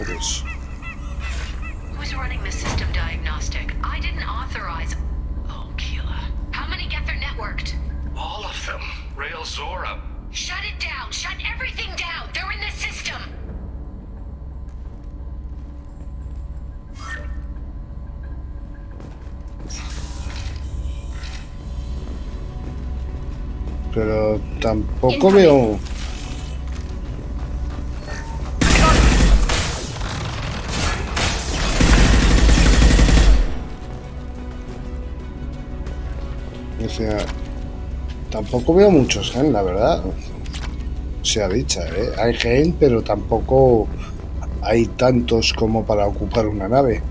invasores. Who's running the system diagnostic? I didn't authorize. Oh, Keela. How many Geth are networked? All of them. Rail Zora. Shut it down! Shut everything down! They're in the system! Pero tampoco veo... O sea, tampoco veo muchos gen, la verdad. Sea dicha, ¿eh? Hay gen, pero tampoco hay tantos como para ocupar una nave.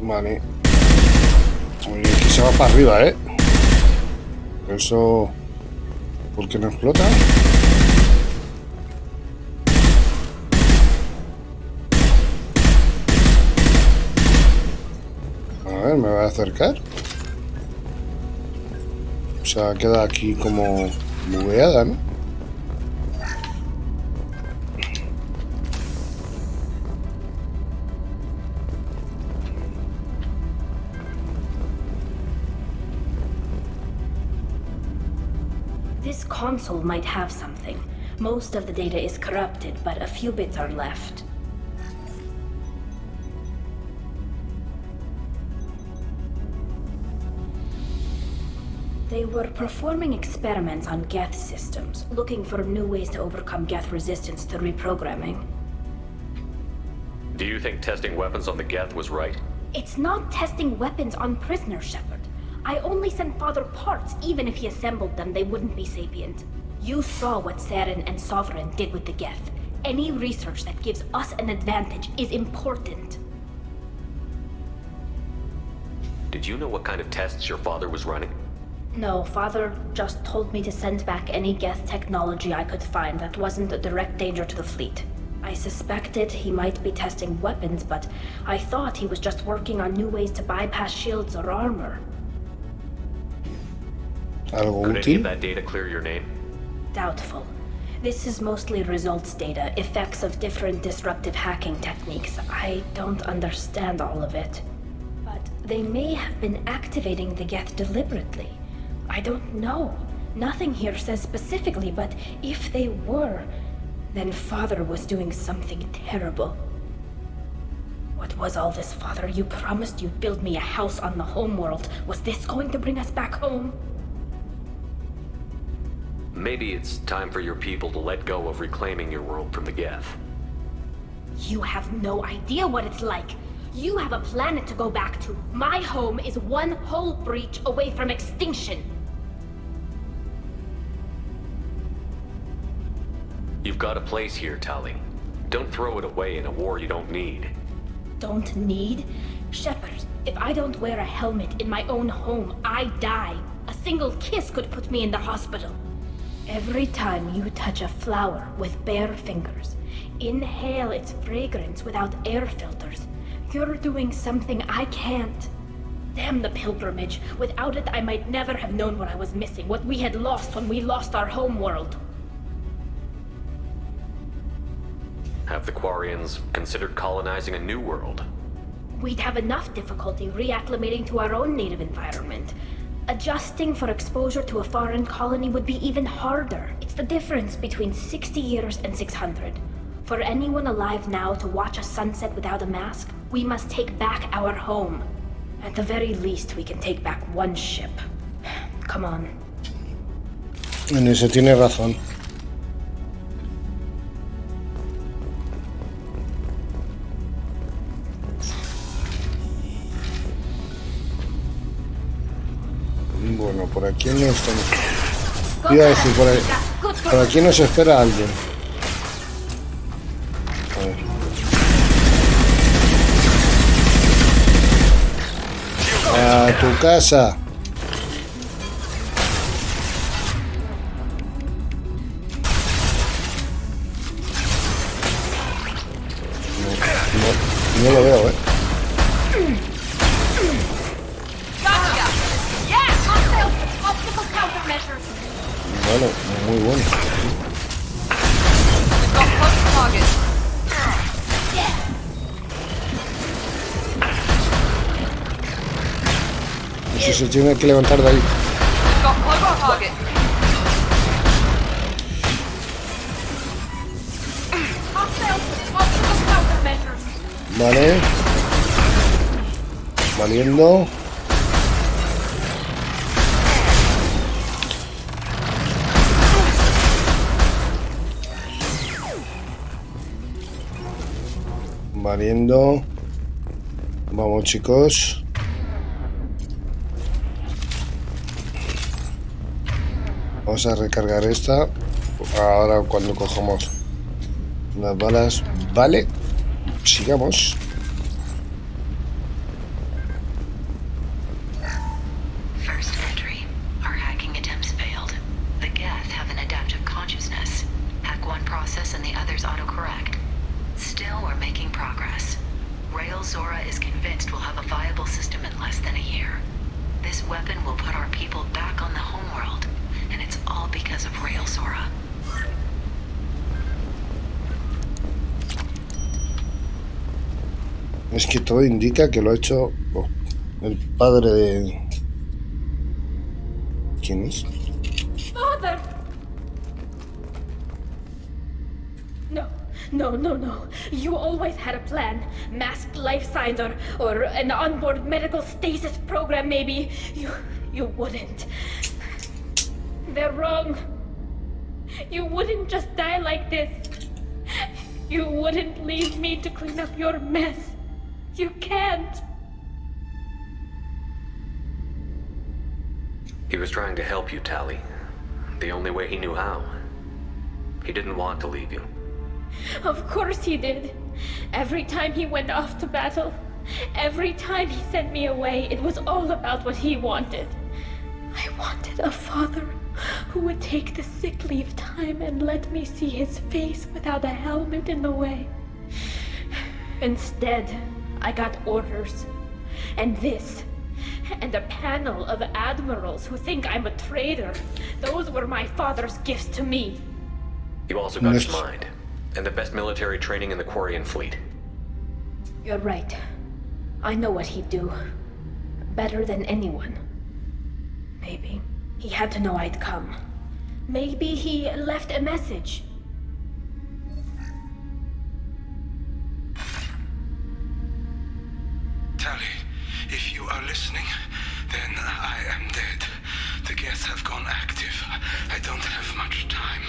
Vale. Uy, aquí se va para arriba, ¿eh? Eso... ¿Por qué no explota? A ver, me voy a acercar. O sea, queda aquí como bugueada, ¿no? This console might have something. Most of the data is corrupted, but a few bits are left. They were performing experiments on Geth systems, looking for new ways to overcome Geth resistance to reprogramming. Do you think testing weapons on the Geth was right? It's not testing weapons on prisoners, Shepard. I only sent Father parts. Even if he assembled them, they wouldn't be sapient. You saw what Saren and Sovereign did with the Geth. Any research that gives us an advantage is important. Did you know what kind of tests your father was running? No, Father just told me to send back any Geth technology I could find that wasn't a direct danger to the fleet. I suspected he might be testing weapons, but I thought he was just working on new ways to bypass shields or armor. Algo Could any útil. of that data clear your name? Doubtful. This is mostly results data, effects of different disruptive hacking techniques. I don't understand all of it. But they may have been activating the Geth deliberately. I don't know. Nothing here says specifically, but if they were, then Father was doing something terrible. What was all this, Father? You promised you'd build me a house on the homeworld. Was this going to bring us back home? Maybe it's time for your people to let go of reclaiming your world from the Geth. You have no idea what it's like. You have a planet to go back to. My home is one hull breach away from extinction. You've got a place here, Tali. Don't throw it away in a war you don't need. Don't need? Shepard, if I don't wear a helmet in my own home, I die. A single kiss could put me in the hospital. Every time you touch a flower with bare fingers, inhale its fragrance without air filters, you're doing something I can't. Damn the pilgrimage. Without it, I might never have known what I was missing, what we had lost when we lost our home world. Have the Quarians considered colonizing a new world? We'd have enough difficulty reacclimating to our own native environment. Adjusting for exposure to a foreign colony would be even harder. It's the difference between 60 years and 600. For anyone alive now to watch a sunset without a mask, we must take back our home. At the very least, we can take back one ship. Come on. En eso tiene razón. Bueno, por aquí no estamos. Iba a decir, por aquí nos espera alguien. A ver. A tu casa. No lo veo, Bueno, muy bueno. Eso se tiene que levantar de ahí. Vale. Valiendo. Valiendo. Vamos, chicos. Vamos a recargar esta. Ahora cuando cojamos las balas. Vale. Sigamos. First entry. Our hacking attempts failed. The Geth have an adaptive consciousness. Hack one process and the others autocorrect. Still, we're making progress. Rael Zora is convinced we'll have a viable system in less than a year. This weapon will put our people back on the homeworld, and it's all because of Rael Zora. Es que todo indica que lo ha hecho el padre de... ¿Quién es? Father! No. You always had a plan. Masked life signs or an onboard medical stasis program, maybe. You wouldn't. They're wrong. You wouldn't just die like this. You wouldn't leave me to clean up your mess. You can't. He was trying to help you, Tali. The only way he knew how. He didn't want to leave you. Of course he did. Every time he went off to battle, every time he sent me away, it was all about what he wanted. I wanted a father who would take the sick leave time and let me see his face without a helmet in the way. Instead, I got orders. And this. And a panel of admirals who think I'm a traitor. Those were my father's gifts to me. You also got his mind. And the best military training in the Quarian fleet. You're right. I know what he'd do. Better than anyone. Maybe he had to know I'd come. Maybe he left a message. Tali, if you are listening, then I am dead. The Geth have gone active. I don't have much time.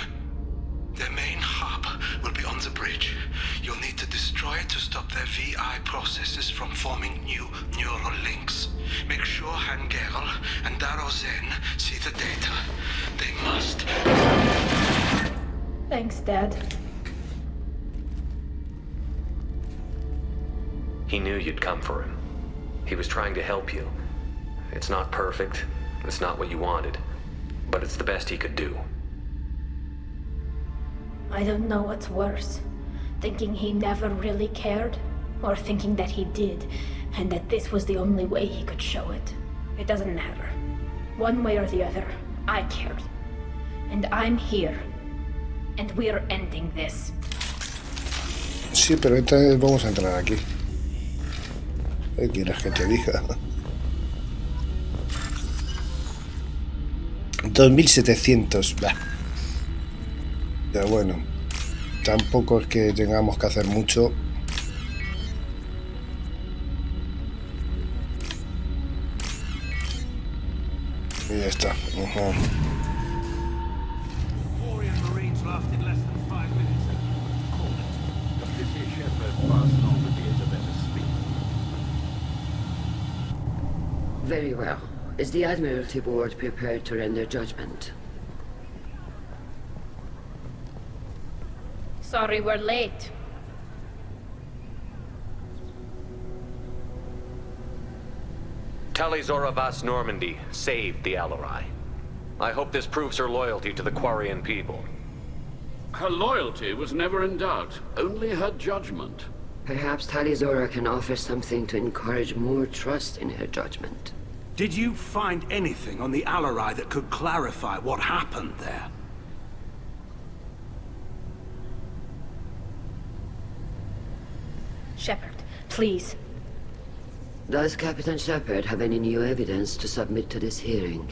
Their main hub will be on the bridge. You'll need to destroy it to stop their VI processes from forming new neural links. Make sure Hangerl and Darozen see the data. They must. Thanks, Dad. He knew you'd come for him. He was trying to help you. It's not perfect. It's not what you wanted. But it's the best he could do. I don't know what's worse. Thinking he never really cared, or thinking that he did, and that this was the only way he could show it. It doesn't matter. One way or the other, I cared. And I'm here. And we're ending this. Sí, pero entonces vamos a entrar aquí. ¿Qué quieres que te diga? 2700. Bah. Pero bueno, tampoco es que tengamos que hacer mucho. Y ya está. Ajá. Very well. Is the Admiralty Board prepared to render judgment? Sorry we're late. Talizora Vas Normandy saved the Alarai. I hope this proves her loyalty to the Quarian people. Her loyalty was never in doubt, only her judgment. Perhaps Talizora can offer something to encourage more trust in her judgment. Did you find anything on the Alarai that could clarify what happened there? Shepard, please. Does Captain Shepard have any new evidence to submit to this hearing?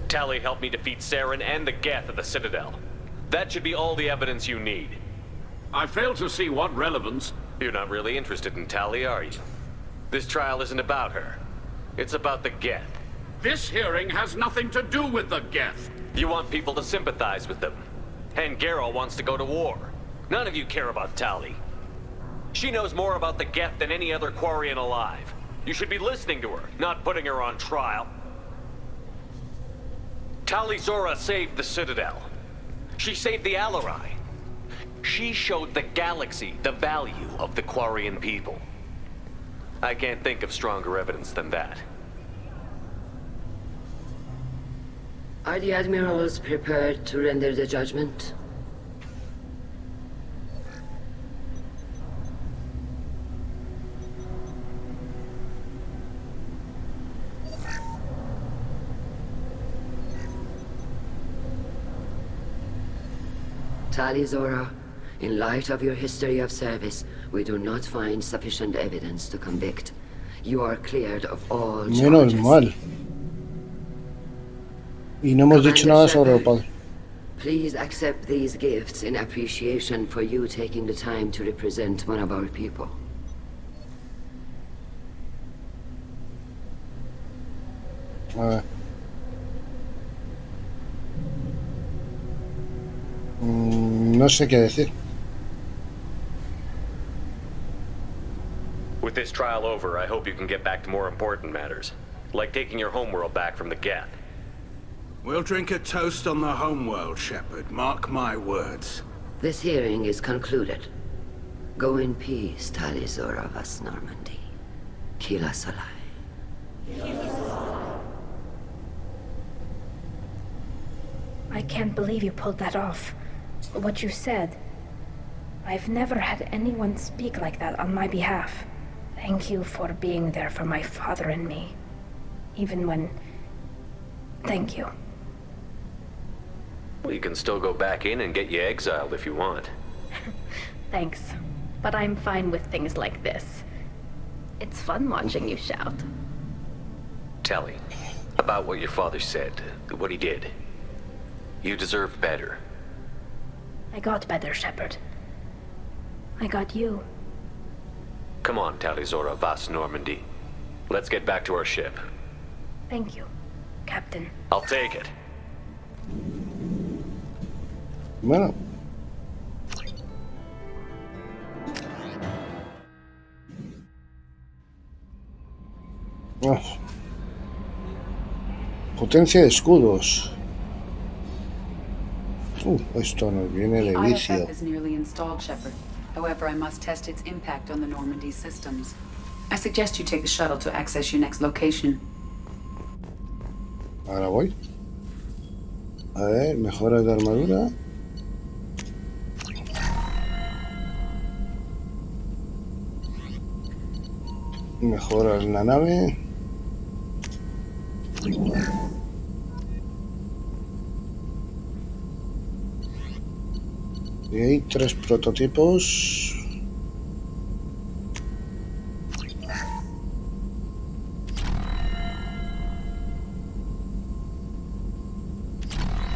Tali helped me defeat Saren and the Geth at the Citadel. That should be all the evidence you need. I fail to see what relevance... You're not really interested in Tali, are you? This trial isn't about her. It's about the Geth. This hearing has nothing to do with the Geth. You want people to sympathize with them. And Garrow wants to go to war. None of you care about Tali. She knows more about the Geth than any other Quarian alive. You should be listening to her, not putting her on trial. Talizora saved the Citadel. She saved the Alarai. She showed the galaxy the value of the Quarian people. I can't think of stronger evidence than that. Are the admirals prepared to render the judgment? Talizora, in light of your history of service, we do not find sufficient evidence to convict. You are cleared of all Menos charges. mal. Y no hemos dicho nada sobre el padre. Please accept these gifts in appreciation for you taking the time to represent one of our people. A ver. No sé qué decir. With this trial over, I hope you can get back to more important matters. Like taking your homeworld back from the Geth. We'll drink a toast on the homeworld, Shepard. Mark my words. This hearing is concluded. Go in peace, Talizora Vas Normandy. Kila Solai. I can't believe you pulled that off. What you said. I've never had anyone speak like that on my behalf. Thank you for being there for my father and me. Even when... Thank you. Well, you can still go back in and get you exiled if you want. Thanks. But I'm fine with things like this. It's fun watching you shout. Tali, about what your father said, what he did. You deserve better. I got better, Shepard. I got you. Come on, Talizora Vas Normandy. Let's get back to our ship. Thank you, Captain. I'll take it. Bueno. Oh. Potencia de escudos. Esto nos viene de vicio. IFF is nearly installed, Shepard. However, I must test its impact on the Normandy systems. I suggest you take the shuttle to access your next location. Ahora voy. A ver, mejoras de armadura. Mejora en la nave. Y hay 3 prototipos.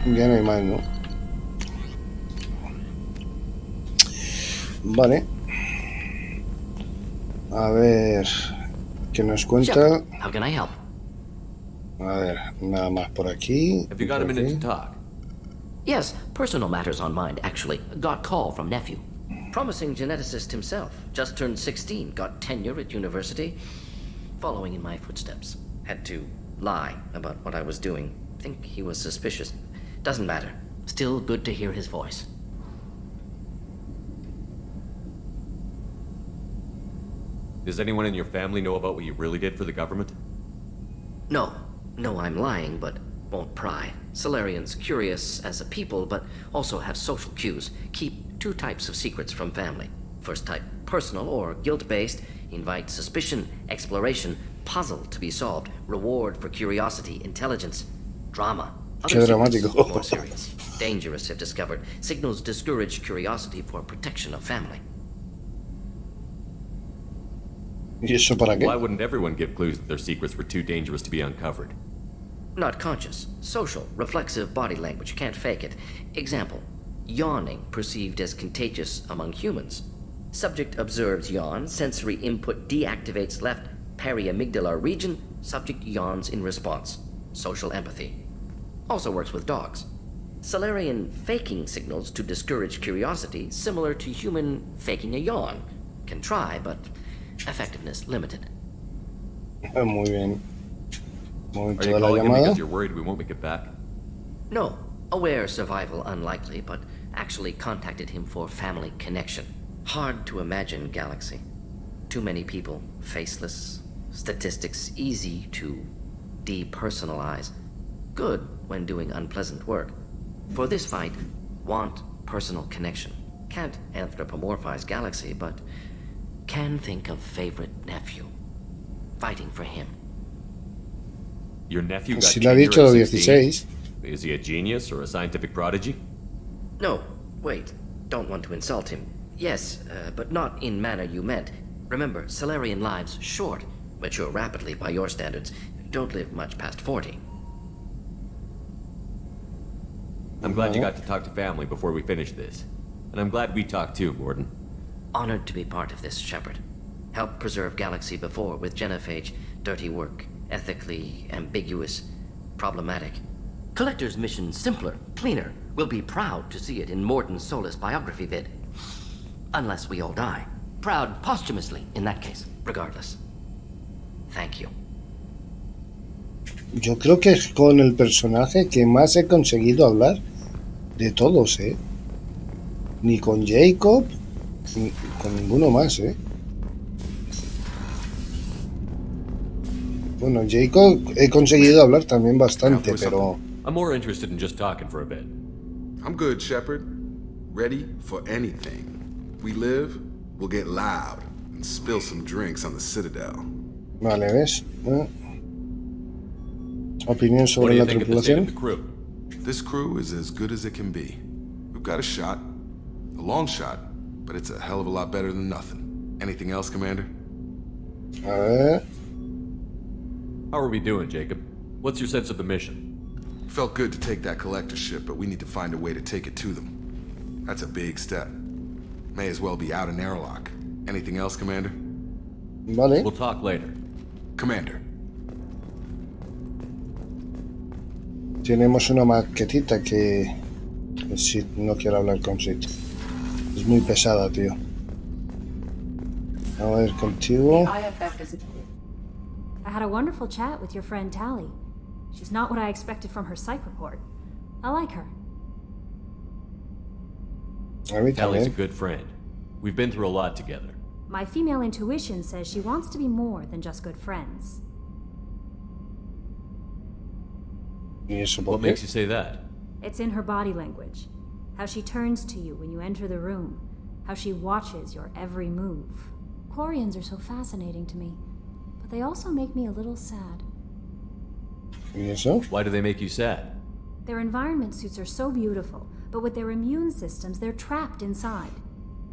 Ya no hay más, ¿no? Vale. A ver, ¿qué nos cuenta? Shepard, how can I help? A ver, nada más por aquí. Have you got a minute to talk? Yes, personal matters on mind, actually. Got call from nephew. Promising geneticist himself. Just turned 16, got tenure at university. Following in my footsteps. Had to lie about what I was doing. Think he was suspicious. Doesn't matter. Still good to hear his voice. Does anyone in your family know about what you really did for the government? No. No, I'm lying, but won't pry. Solarians curious as a people, but also have social cues. Keep 2 types of secrets from family. First type, personal or guilt-based. Invite suspicion, exploration, puzzle to be solved, reward for curiosity, intelligence, drama. Qué dramático. More serious. Dangerous if discovered. Signals discourage curiosity for protection of family. ¿Y eso para qué? Why wouldn't everyone give clues that their secrets were too dangerous to be uncovered? Not conscious. Social, reflexive body language. Can't fake it. Example. Yawning perceived as contagious among humans. Subject observes yawn. Sensory input deactivates left periamygdalar region. Subject yawns in response. Social empathy. Also works with dogs. Solarian faking signals to discourage curiosity, similar to human faking a yawn. Can try, but effectiveness limited. Muy bien. Momento Are de you la calling him llamada. because you're worried we won't make it back? No. Aware survival unlikely, but actually contacted him for family connection. Hard to imagine galaxy. Too many people, faceless, statistics easy to depersonalize. Good when doing unpleasant work. For this fight, want personal connection. Can't anthropomorphize galaxy, but can think of favorite nephew. Fighting for him. Your nephew got Si lo ha tenure dicho at los 16? 16. Is he a genius or a scientific prodigy? No, wait. Don't want to insult him. Yes, but not in manner you meant. Remember, Solarian lives short. Mature rapidly by your standards. Don't live much past 40. I'm glad you got to talk to family before we finish this. And I'm glad we talked too, Gordon. Honored to be part of this, Shepard. Helped preserve Galaxy before with genophage. Dirty work. Ethically ambiguous. Problematic. Collector's mission simpler, cleaner. We'll be proud to see it in Morden Solis biography vid. Unless we all die. Proud posthumously, in that case. Regardless. Thank you. Yo creo que es con el personaje que más he conseguido hablar de todos, ¿eh? Ni con Jacob, ni con ninguno más, ¿eh? Bueno, Jacob he conseguido hablar también bastante, pero... I'm more interested in just talking for a bit. I'm good, Shepard. Ready for anything. We live, we'll get loud and spill some drinks on the Citadel. Vale, ¿ves? Opinión What do sobre you la think of the state of tripulación. the crew? This crew is as good as it can be. We've got a shot. A long shot, but it's a hell of a lot better than nothing. Anything else, Commander? A ver... How are we doing, Jacob? What's your sense of the mission? Felt good to take that collector ship, but we need to find a way to take it to them. That's a big step. May as well be out in airlock. Anything else, Commander? Vale. We'll talk later. Commander. Tenemos una maquetita que Sid no quiero hablar con Sid. Es muy pesada, tío. A ver, contigo. I had a wonderful chat with your friend Tally. She's not what I expected from her psych report. I like her. A mí Tally's a también. good friend. We've been through a lot together. My female intuition says she wants to be more than just good friends. ¿Y eso por What qué? makes you say that? It's in her body language. How she turns to you when you enter the room. How she watches your every move. Quarians are so fascinating to me, but they also make me a little sad. ¿Y eso? Why do they make you sad? Their environment suits are so beautiful, but with their immune systems, they're trapped inside.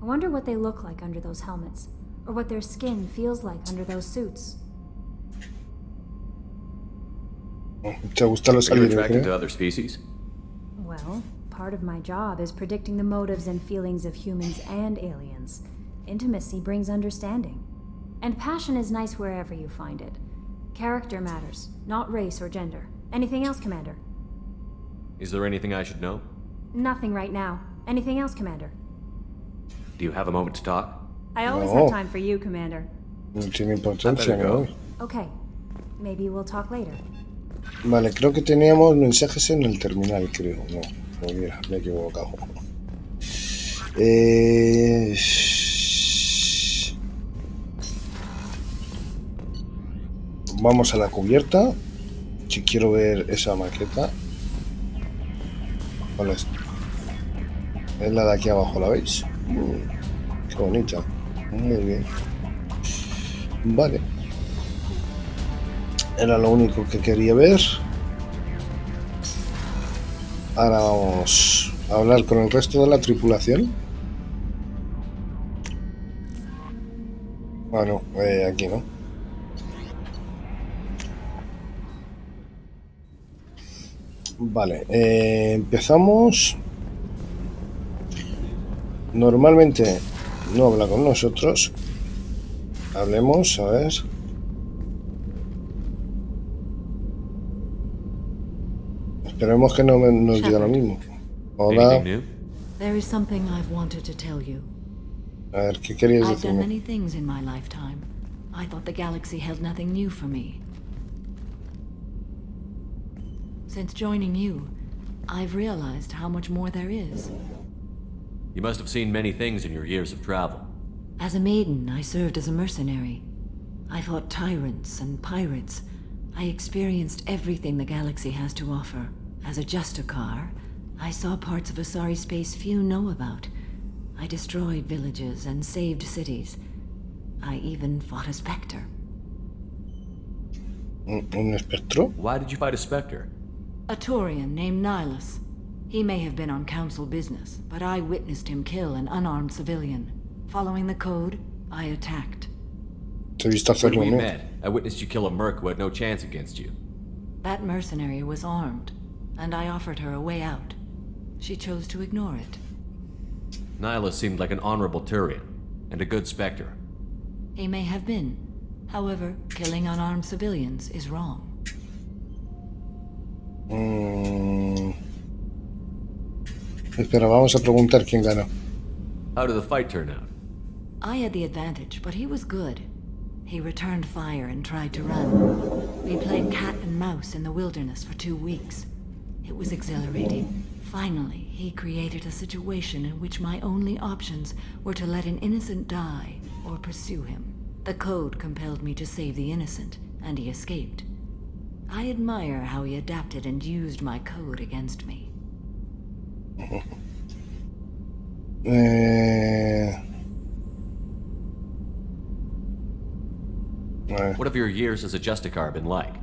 I wonder what they look like under those helmets, or what their skin feels like under those suits. ¿Te gustan los Are you alienígenas? attracted to other species? Well, part of my job is predicting the motives and feelings of humans and aliens. Intimacy brings understanding. And passion is nice wherever you find it. Character matters, not race or gender. Anything else, Commander? Is there anything I should know? Nothing right now. Anything else, Commander? Do you have a moment to talk? I always No. have time for you, Commander. No tiene importancia, I better go. ¿no? Okay. Maybe we'll talk later. Vale, creo que teníamos mensajes en el terminal, creo. No, pues mira, me he equivocado. Vamos a la cubierta. Si quiero ver esa maqueta. ¿Cuál es? Es la de aquí abajo, ¿la veis? Qué bonita. Muy bien. Vale. Era lo único que quería ver. Ahora vamos a hablar con el resto de la tripulación. Bueno, aquí no. Vale, empezamos. Normalmente no habla con nosotros. Hablemos, a ver. Esperemos que no nos diga lo mismo. Hola. Anything new? There is something I've wanted to tell you. A ver, ¿qué querías I've done decirme? many things in my lifetime. I thought the galaxy held nothing new for me. Since joining you, I've realized how much more there is. You must have seen many things in your years of travel. As a maiden, I served as a mercenary. I fought tyrants and pirates. I experienced everything the galaxy has to offer. As a Justicar, I saw parts of Asari space few know about. I destroyed villages and saved cities. I even fought a Spectre. ¿Un espectro? Why did you fight a Spectre? A Turian named Nihilus. He may have been on council business, but I witnessed him kill an unarmed civilian. Following the code, I attacked. Te he visto When hacerlo, we ¿no? met, I witnessed you kill a merc who had no chance against you. That mercenary was armed, and I offered her a way out. She chose to ignore it. Nihilus seemed like an honorable Turian, and a good Spectre. He may have been. However, killing unarmed civilians is wrong. Espera, vamos a preguntar quién ganó. How did the fight turn out? I had the advantage, but he was good. He returned fire and tried to run. We played cat and mouse in the wilderness for 2 weeks. It was exhilarating. Finally, he created a situation in which my only options were to let an innocent die or pursue him. The code compelled me to save the innocent, and he escaped. I admire how he adapted and used my code against me. What have your years as a Justicar been like?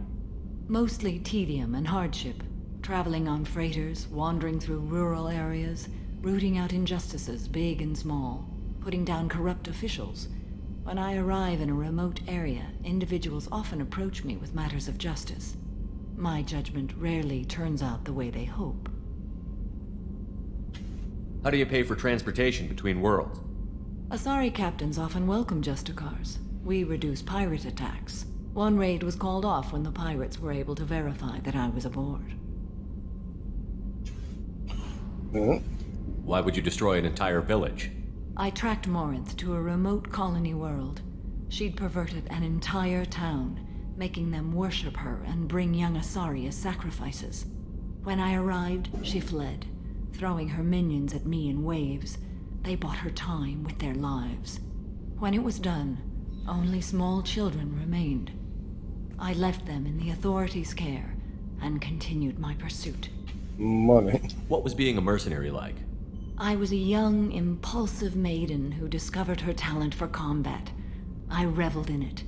Mostly tedium and hardship. Traveling on freighters, wandering through rural areas, rooting out injustices big and small, putting down corrupt officials. When I arrive in a remote area, individuals often approach me with matters of justice. My judgment rarely turns out the way they hope. How do you pay for transportation between worlds? Asari captains often welcome Justicars. We reduce pirate attacks. One raid was called off when the pirates were able to verify that I was aboard. Why would you destroy an entire village? I tracked Morinth to a remote colony world. She'd perverted an entire town, making them worship her and bring young Asari as sacrifices. When I arrived, she fled, throwing her minions at me in waves. They bought her time with their lives. When it was done, only small children remained. I left them in the authorities' care and continued my pursuit. Vale. What was being a mercenary like? I was a young, impulsive maiden who discovered her talent for combat. I reveled in it,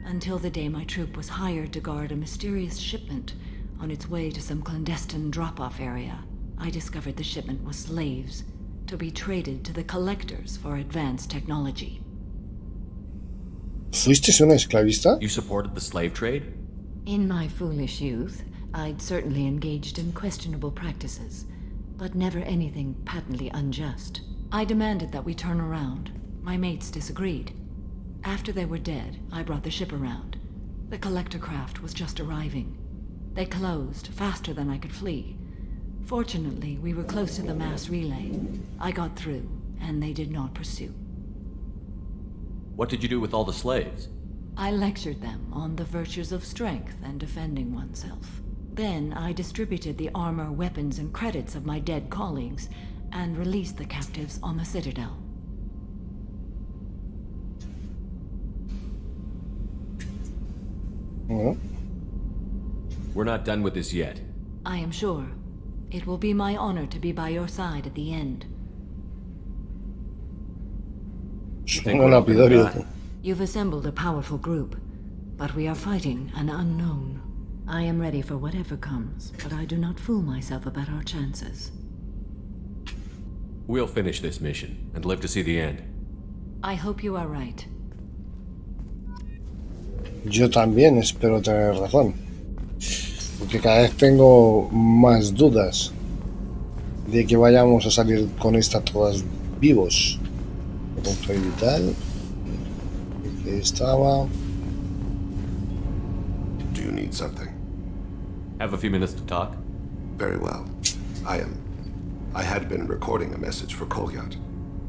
until the day my troop was hired to guard a mysterious shipment on its way to some clandestine drop-off area. I discovered the shipment was slaves, to be traded to the collectors for advanced technology. ¿Fuiste una esclavista? You supported the slave trade? In my foolish youth, I'd certainly engaged in questionable practices, but never anything patently unjust. I demanded that we turn around. My mates disagreed. After they were dead, I brought the ship around. The collector craft was just arriving. They closed faster than I could flee. Fortunately, we were close to the mass relay. I got through, and they did not pursue. What did you do with all the slaves? I lectured them on the virtues of strength and defending oneself. Then I distributed the armor, weapons, and credits of my dead colleagues, and released the captives on the Citadel. We're not done with this yet. I am sure. It will be my honor to be by your side at the end. You've assembled a powerful group, but we are fighting an unknown. I am ready for whatever comes, but I do not fool myself about our chances. We'll finish this mission and live to see the end. I hope you are right. Yo también espero tener razón, porque cada vez tengo más dudas de que vayamos a salir con esta todas vivos. Punto vital. Aquí estaba. Do you need something? Have a few minutes to talk? Very well. I had been recording a message for Kolyat.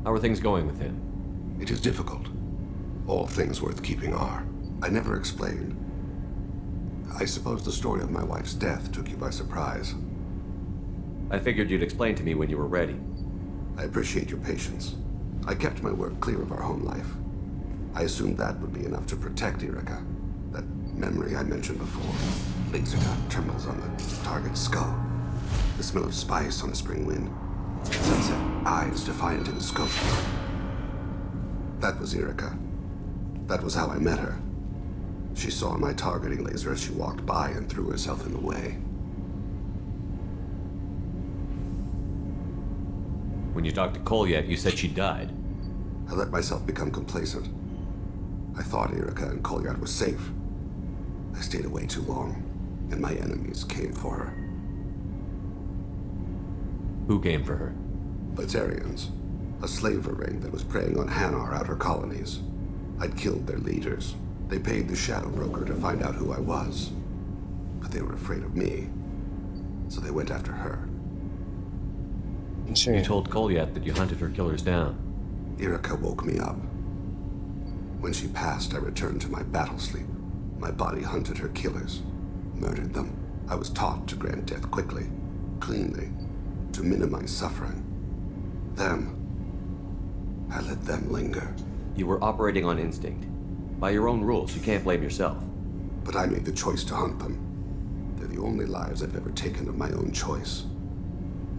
How are things going with him? It is difficult. All things worth keeping are. I never explained. I suppose the story of my wife's death took you by surprise. I figured you'd explain to me when you were ready. I appreciate your patience. I kept my work clear of our home life. I assumed that would be enough to protect Erica. That memory I mentioned before. Laser dot trembles on the target's skull. The smell of spice on a spring wind. Sunset eyes defiant in the scope. That was Erica. That was how I met her. She saw my targeting laser as she walked by and threw herself in the way. When you talked to Kolyat, you said she died. I let myself become complacent. I thought Erica and Kolyat were safe. I stayed away too long, and my enemies came for her. Who came for her? Batarians. A slaver ring that was preying on Hanar outer colonies. I'd killed their leaders. They paid the Shadow Broker to find out who I was. But they were afraid of me, so they went after her. You told Kolyat that you hunted her killers down. Erica woke me up. When she passed, I returned to my battle sleep. My body hunted her killers, murdered them. I was taught to grant death quickly, cleanly, to minimize suffering. Them, I let them linger. You were operating on instinct. By your own rules, you can't blame yourself. But I made the choice to hunt them. They're the only lives I've ever taken of my own choice.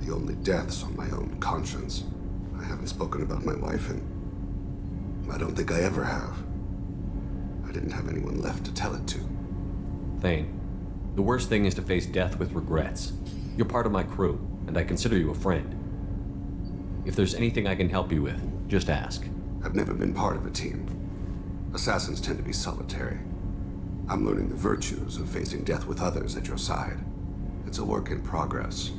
The only deaths on my own conscience. I haven't spoken about my wife, and I don't think I ever have. I didn't have anyone left to tell it to. Thane, the worst thing is to face death with regrets. You're part of my crew, and I consider you a friend. If there's anything I can help you with, just ask. I've never been part of a team. Assassins tend to be solitary. I'm learning the virtues of facing death with others at your side. It's a work in progress.